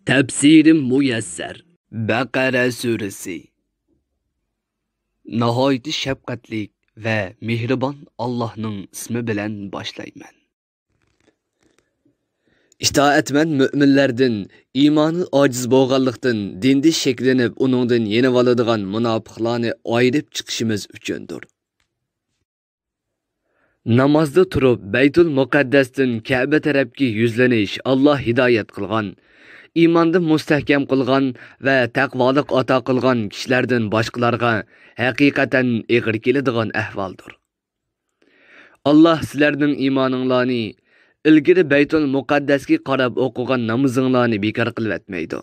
Tafsirim muyassar. Baqara surasi. Nihoyat shafqatli ve mehribon Allohning ismi bilan boshlayman. İtaatmen müminlerden imanı aciz bo'lganlikdan dindi sheklenib uningdan yenib oladigan munofiqlarni ayirib chiqishimiz uchundir. Namazda turib Baytul Muqaddasdan Ka'ba tarafga yuzlanish Allah hidoyat qilgan, iymonni mustahkam qilgan va taqvolik ato qilgan kishilardan boshqalarga haqiqatan ig'ir keladigan ahvoldir. Allah sizlarning iymoninglarni ilgari Baytul Muqaddasga qarab o'qigan namozinglarni bekor qilib etmaydi.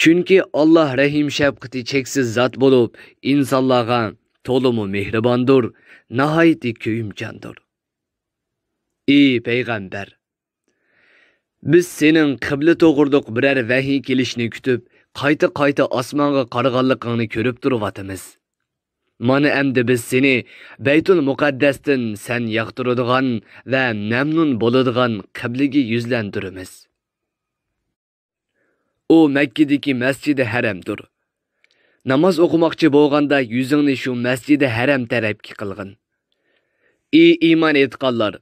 Chunki Allah rahim shafqati cheksiz zot bo'lib, insonlarga to'liq mehribondir, nihoyat kuyimchandir. Ey payg'ambar, biz sening qibla to'g'ridiq biror vahiy kelishini kutib, qayta osmonga qaraganligingni ko'rib turibmiz. Mana endi biz seni Baytul Muqaddasdan sen yoqtiradigan va mamnun bo'ladigan qiblaga yuzlantiramiz. O Makkadagi Masjidi Haramdir. Namoz o'qimoqchi bo'lganda yuzingni shu Masjidi Haram tarafga qilgin. Ey iymon etganlar,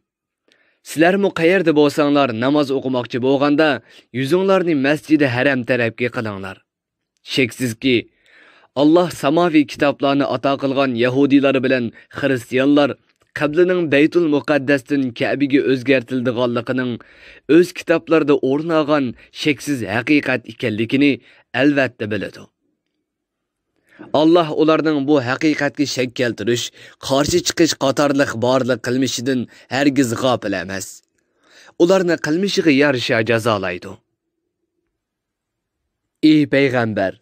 sizlarmi qayerda bo'lsanglar namoz o'qimoqchi bo'lganda yuzinglarni Masjidi Haram tarafga qilinglar. Sheksizki Allah samaviy kitoblarni ato qilgan Yahudilar bilan Xristianlar qiblaning Baytul Muqaddasdan Ka'baga o'zgartirilganligining o'z kitoblarida o'rin olgan sheksiz haqiqat ekanligini albatta biladi. Allah ularning bu haqiqatga shak keltirish, qarshi chiqish qatorliq borliq qilmishidan hargiz g'ofil emas. Ularni qilmishiga yarasha jazolaydi. Ey payg'ambar,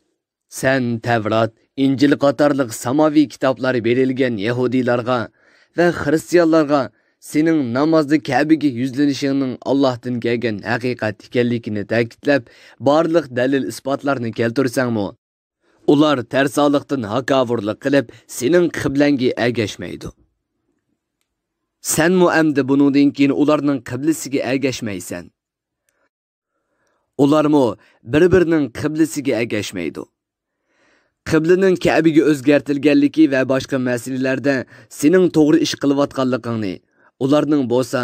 sen Tevrat, İncil qatorliq samaviy kitoblar berilgan Yahudilarga va Xristianlarga sening namozda Ka'baga yuzlanishingning Allohdan kelgan haqiqat ekanligini ta'kidlab, barliq dalil isbotlarni keltirsangmi, ular tarsolikdan hakovurlik qilib, sening qiblangga ergashmaydi. Sen mu endi buningdan keyin ularning qiblasiga ergashmaysan. Ularmu bir-birining qiblasiga ergashmaydi. Qiblaning Ka'baga o'zgartirilganligi va boshqa masalalarda sening to'g'ri ish qilayotganligingni, ularning bo'lsa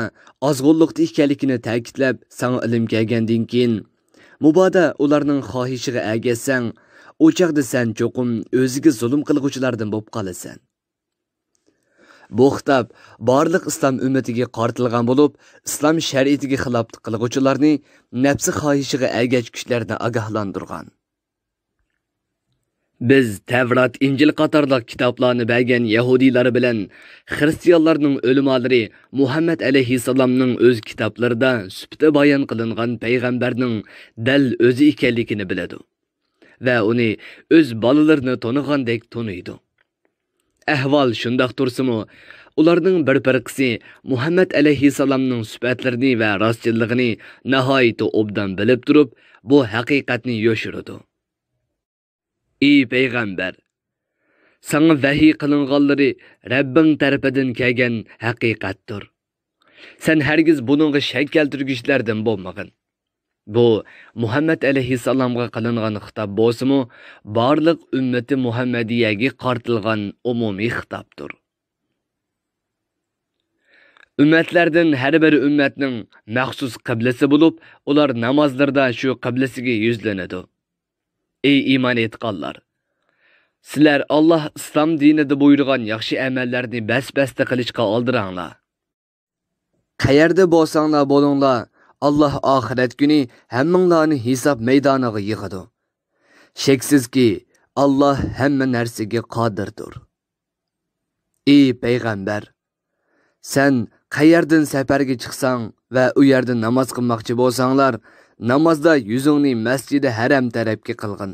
ozg'unlikda ekanligini ta'kidlab, sana ilm kelgandan keyin mubodo ularning xohishiga ergashsang, o chaqda sen cho'qim o'ziga zulm qilguvchilardan bo'lib qolasan. Bu xitob barliq islom ummatiga qartilgan bo'lib, islom shariatiga xiloflik qilguvchilarni nafsi xohishiga ergashishlarni ogohlantirgan. Biz Tevrat, İncil qatorliq kitoblarni bergan Yahudilar bilan Xristianlarning ulamolari Muhammad alayhissalomning o'z kitoblarida sufta bayon qilingan payg'ambarning dal o'zi ekanligini biladi va uni o'z bolalarini tanigandek taniydi. Ahvol shundoq tursimi, ularning bir firqasi Muhammad alayhissalomning sifatlarini va rostchiligini nihoyat obdan bilib turib, bu haqiqatni yoshiradi. Ey payg'ambar, sana vahiy qilinganlari Rabbing tarafidan kelgan haqiqatdir. Sen hargiz buningga shak keltirgishlardan bo'lmagin. Bu Muhammad alayhissalomga qilingan xitob bo'lsa-mu, barliq ummati Muhammadiyaga qartilgan umumiy xitobdir. Ummatlardan har bir ummatning maxsus qiblasi bo'lib, ular namozlarda shu qiblasiga yuzlanadi. Ey iymon etganlar, sizlar Allah islom dinida buyurgan yaxshi amallarni bas-basta qilishga oldiranglar. Qayerda bo'lsanglar bo'linglar, Allah oxirat kuni hammanglarni hisob maydoniga yig'adi. Sheksizki Allah hamma narsaga qodirdir. Ey payg'ambar, sen qayerdan safarga chiqsang va u yerda namoz qilmoqchi bo'lsanglar, namozda yuzingni Masjidi Haram tarafga qilgin.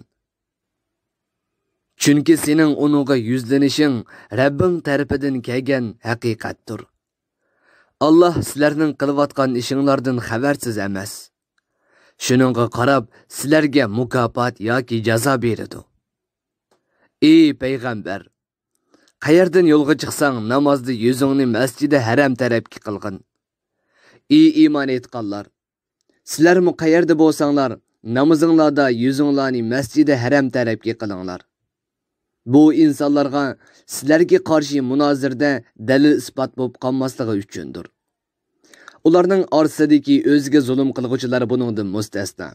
Chunki sening unuga yuzlanishing Rabbing tarafidan kelgan haqiqatdir. Allah sizlarning qilayotgan ishinglardan xabarsiz emas. Shuningga qarab sizlarga mukofot yoki jazo beradi. Ey payg'ambar, qayerdan yo'lga chiqsang namozda yuzingni Masjidi Haram tarafga qilgin. Ey iymon etganlar, sizlarmi qayerda bo'lsanglar namazinglarda yüzünglarni masjidi haram tarafga qilinglar. Bu insonlarga sizlarga qarshi munozirda dalil isbot bo'lib qolmasligi uchundir. Ularning orasidagi o'ziga zulm qilguvchilar buningdan mustasno.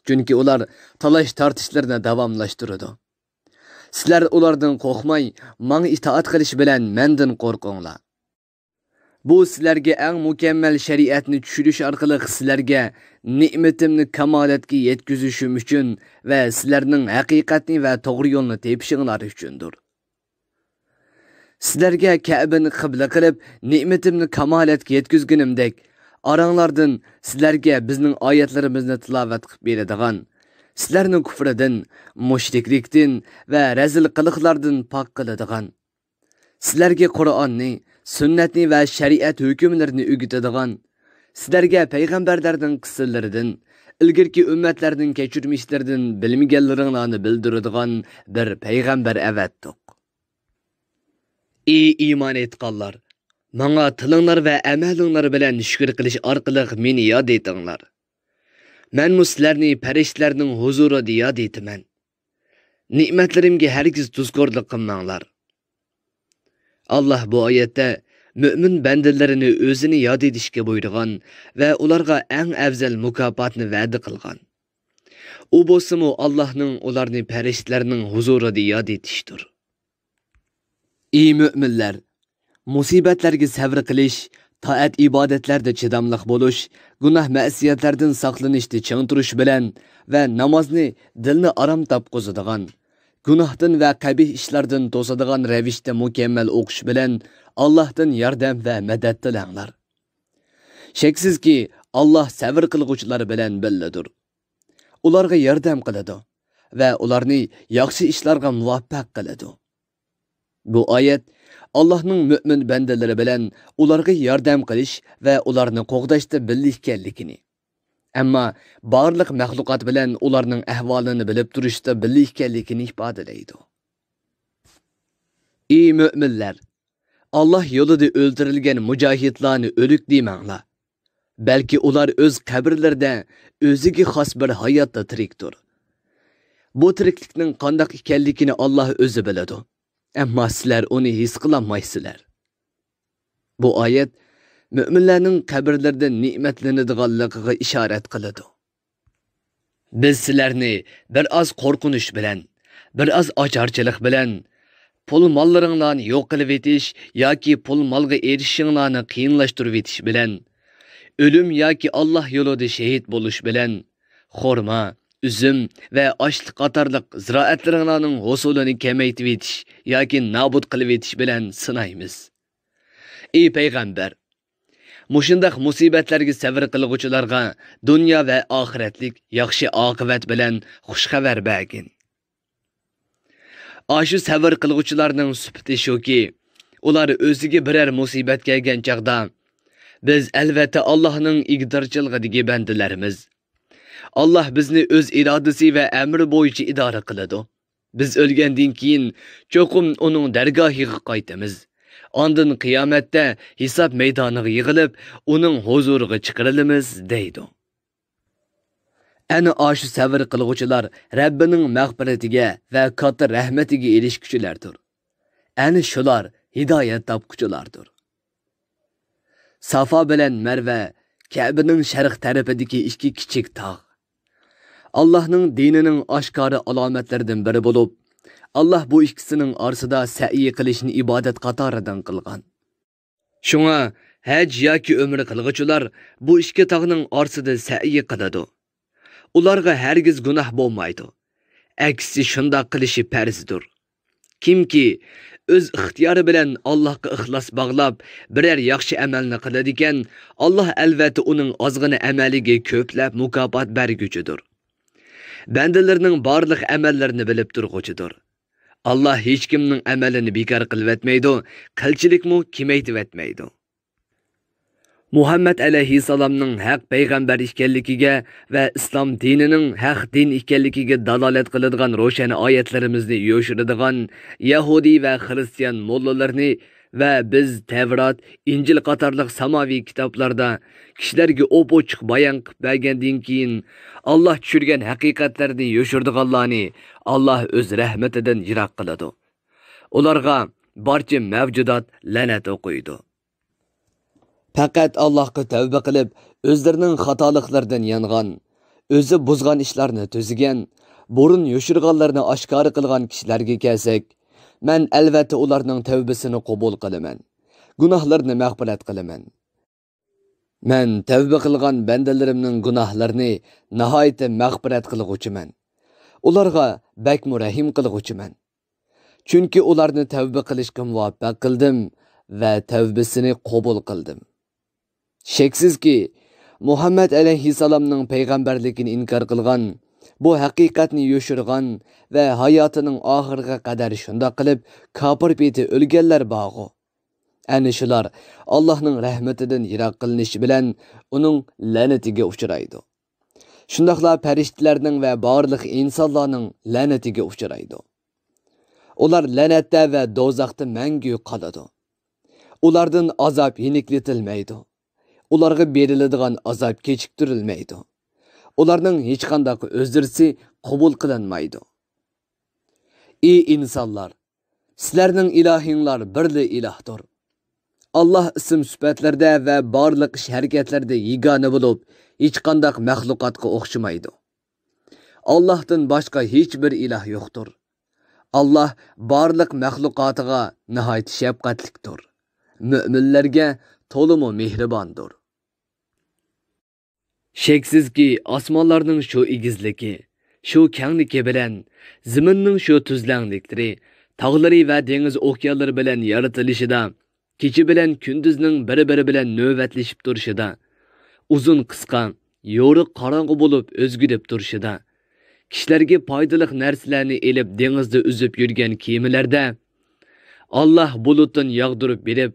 Chunki ular talash tortishlarni davomlashtiradi. Sizlar ulardan qo'rqmay, menga itoat qilish bilan mendan qo'rqinglar. Bu sizlarga eng mukammal shariatni tushirish orqali sizlarga ne'matimni kamolatga yetkazishim uchun va sizlarning haqiqatni va to'g'ri yo'lni tepishinglar uchundir. Sizlarga Ka'bani qibla qilib, ne'matimni kamolatga yetkazganimdek, oranglardan sizlarga bizning oyatlarimizni tilovat qilib beradigan, sizlarning kufridan, mushriklikdan va razil qiliqlardan pok qiladigan, sizlarga Qur'onni, sunnatni va shariat hukmlarini o'rgatadigan, sizlarga payg'ambarlarning qissallaridan, ilgirki ummatlarning kechirmishlaridan bilmaganlaringlarni bildiradigan bir payg'ambar avatdiq. Ey iymon etganlar, menga tilinglar va amalinglar bilan shukr qilish orqali meni yod etinglar. Men sizlarni farishtalarning huzurida yod etaman. Ne'matlarimga hargiz tuzkorlik qilmanglar. Allah bu oyatda mümin bandalarini o'zini yod etishga buyurgan va ularga eng afzal mukofotni va'da qilgan. U bo'lsa-mu Allohning ularni farishtalarning huzurida yod etishdir. Ey müminlar, musibatlarga sabr qilish, taat ibodatlarda chidamliq bo'lish, gunoh ma'siyatlardan saqlanishda ching turish bilan va namozni dilni aram topqizadigan, gunohdan va qabih ishlardan to'sadigan ravishda mukammal o'qish bilan Allohdan yordam va madad tilanglar. Shaksizki Alloh sabr qilguvchilar bilan billadir. Ularga yordam qiladi va ularni yaxshi ishlarga muvaffaq qiladi. Bu oyat Allohning mu'min bandalari bilan ularga yordam qilish va ularni qo'g'dashda birlikkanligini, ammo barliq maxluqot bilan ularning ahvolini bilib turishda birlikkanligini ifodalaydi. Ey mu'minlar, Allah yo'lida o'ldirilgan mujohidlarni o'lik deymanglar. Balki ular o'z qabrlarida o'ziga xos bir hayotda tirikdir. Bu tiriklikning qanday ekanligini Alloh o'zi biladi. Ammo sizlar uni his qilolmaysizlar. Bu oyat mu'minlarning qabrlarida ne'matlanadiganligiga ishorat qiladi. Biz sizlarni bir oz qo'rqinish bilan, bir oz ocharchilik bilan, pul mollaringlarni yo'q qilib etish yoki pul molga erishishinglarni qiyinlashtirib etish bilan, o'lim yoki Alloh yo'lida shahid bo'lish bilan, xurmo, üzüm ve açlık qatarlıq ziraatlarının hosulunu kemaytib etish yoki nabud qilib etish bilan sınaymiz. Ey payg'ambar, mushundaq musibatlarga sabr qilguvchilarga dunyo va oxiratlik yaxshi oqibat bilan xushxabar bergin. Ashu sabr qilguvchilarning sifati shuki, ular o'ziga biror musibat kelgan chaqda biz albatta Allohning iqdorchiligidagi bandalarimiz. Allah bizni o'z irodasi va amri bo'yicha idora qiladi. Biz o'lgandan keyin cho'qim uning dargohiga qaytamiz. Ondan qiyomatda hisob maydoniga yig'ilib, uning huzuriga chiqarilamiz deydi. Ana ashu sabr qilguvchilar Rabbining mag'firatiga va katta rahmatiga erishguchilardir. Ana shular hidoyat topguchilardir. Safa bilan Marva Ka'baning sharq tarafidagi ikki kichik tog'. Allah'ның dininin aşkarı alametlerinden biri bulup, Allah bu ikisinin arsıda sa'i qilishni ibadet qatarıdan qilgan. Şuna hac yoki ömür qilg'uchilar bu ikki tog'ning arsıda sa'i qiladi. Ularga hergiz gunoh bo'lmaydi. Aksi shunda qilishi farzdir. Kimki o'z ixtiyori bilan Allohga ixlos bog'lab, biror yaxshi amalni qiladi ekan, Alloh albatta uning ozg'ina amaliga ko'plab mukofot berguchidir. Bandalarning barliq amallarini bilib turg'uchidir. Allah hech kimning amalini bekor qilib etmaydi, qilchilikmi kemaytib etmaydi. Muhammed alayhissalomning haq payg'ambar ekanligiga va islom dinining haq din ekanligiga dalolat qiladigan ro'shan oyatlarimizni yo'shiradigan Yahudi va Xristian mollalarni va biz Tevrat, Injil qatorliq samoviy kitoblarda kishilarga o'p-ochiq bayon qilib bergandan keyin Alloh tushirgan haqiqatlarni yoshirdiganlarni Alloh o'z rahmatidan yiroq qiladi. Ularga barcha mavjudot la'nat o'qiydi. Faqat Allohga tavba qilib, o'zlarining xatoliklaridan yangan, o'zi buzgan ishlarni to'zigan, burun yoshirganlarni oshkora qilgan kishilarga kelsak, men albatta ularning tavbasini qabul qilaman. Gunohlarini mag'firat qilaman. Men tavba qilgan bandalarimning gunohlarini nihoyatda mag'firat qilg'uchiman. Ularga bakmu rahim qilg'uchiman. Chunki ularni tavba qilishga muvaffaq qildim va tavbasini qabul qildim. Sheksizki, Muhammad alayhissalomning payg'ambarligini inkor qilgan, bu haqiqatni yoshirgan va hayotining oxiriga qadar shunday qilib kofir peti o'lganlar bog'i. Ana shular Allohning rahmatidan yiroq qilinishi bilan uning la'natiga uchraydi. Shundaqla farishtalarning va barliq insonlarning la'natiga uchraydi. Ular la'natda va do'zaxda mangu qoladi. Ulardan azob yeniklatilmaydi. Ularga beriladigan azob kechiktirilmaydi. Ularning hech qanday o'zrisi qabul qilinmaydi. Ey insonlar, sizlarning ilohinglar birli ilohdir. Allah ism sifatlarda va barliq ish harakatlarda yegona bo'lib, hech qanday maxluqotga o'xshamaydi. Allohdan boshqa hech bir iloh yo'qdir. Allah barliq maxluqotiga nihoyat shafqatlikdir. Mu'minlarga to'liq mehribondir. Sheksizki, osmonlarning shu egizligi, shu kengligi bilan zaminning shu tuzlanliklari, tog'lari va dengiz okeanlari bilan yaratilishida, kecha bilan kunduzning bir-biri bilan navbatlashib turishida, uzun qisqa, yo'riq qorong'u bo'lib o'zgarib turishida, kishilarga foydali narsalarni elib dengizda uzib yurgan kemalarda Alloh bulutdan yog'dirib berib,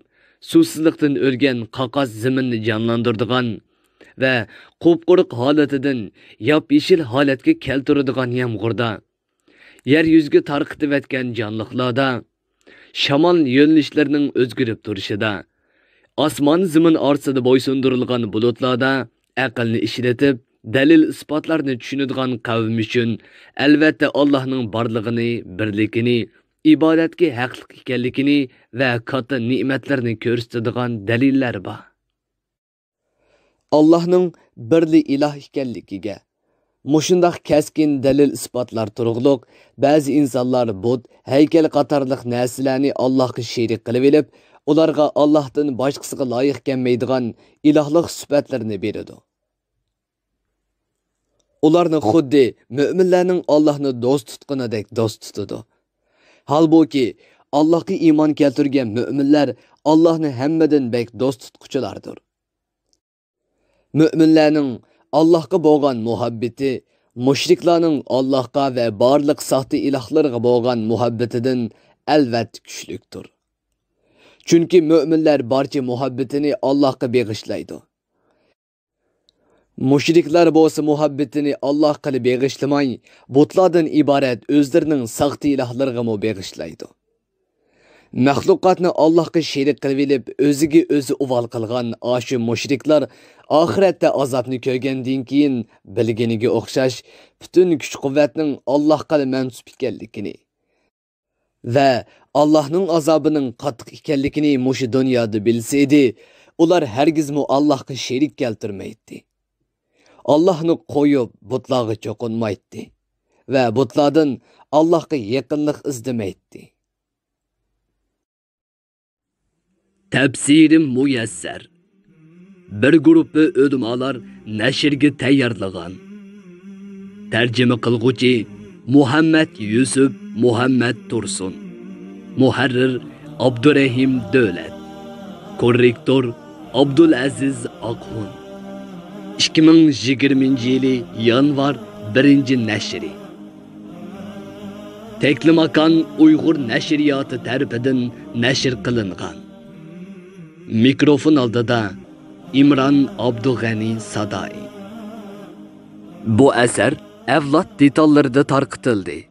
suvsizlikdan o'lgan qaqas zaminni jonlantiradigan va qo'pquriq holatidan yop-yeshil holatga keltiradigan yomg'irda, yer yuziga tarqitib etgan jonliqlarda, shamol yo'nalishlarining o'zgarib turishida, osmon zamin orasida bo'ysundirilgan bulutlarda aqlni ishlatib, dalil isbotlarni tushunadigan qavm uchun albatta Allohning borlig'ini, birligini, ibodatga haqliq ekanligini va katta ne'matlarni ko'rsatadigan dalillar bor. Allohning birli iloh ekanligiga mushundaq kaskin dalil isbotlar turug'liq ba'zi insonlar but, haykal qatorliq narsalarni Allohga sherik qilib olib, ularga Allohdan boshqasiga loyiq kelmaydigan ilohlik sifatlarini beradi. Ularni xuddi mu'minlarning Allohni do'st tutganidek do'st tutadi. Halbuki Allohga iymon keltirgan mu'minlar Allohni hammadan bek do'st tutquchilardir. Mu'minlarning Allohga bo'lgan muhabbati mushriklarning Allohga va barliq soxta ilohlarga bo'lgan muhabbatidan albatta kuchlidir. Chunki mu'minlar barcha muhabbatini Allohga beg'ishlaydi. Mushriklar bo'lsa muhabbatini Allohga beg'ishlamay, butlardan iborat o'zlarining soxta ilohlarga beg'ishlaydi. Maxluqotni Allohga sherik qilib olib, o'ziga o'zi uvol qilgan ashu mushriklar oxiratda azobni ko'rgandan keyin bilganiga o'xshash butun kuch-quvvatning Allohga mansub ekanligini va Allohning azobining qattiq ekanligini mush dunyoda bilsa edi, ular hargizmi Allohga sherik keltirmaydi. Allohni qo'yib butlarga cho'qinmaydi va butlardan Allohga yaqinlik izlamaydi. Tafsirim muyassar. Bir guruhi ulamolar nashrga tayyorlagan. Tarjima qilguvchi Muhammad Yusuf Muhammad Tursun. Muharrir Abdurrahim Davlat. Korrektor Abdulaziz Aqhun. 2020 yanvar 1-nashri. Teklimakan Uyg'ur nashriyoti tarafidan nashr qilingan. Mikrofon oldida İmran Abdug'ani Sadai. Bu asar avlod detallarida tarqitildi.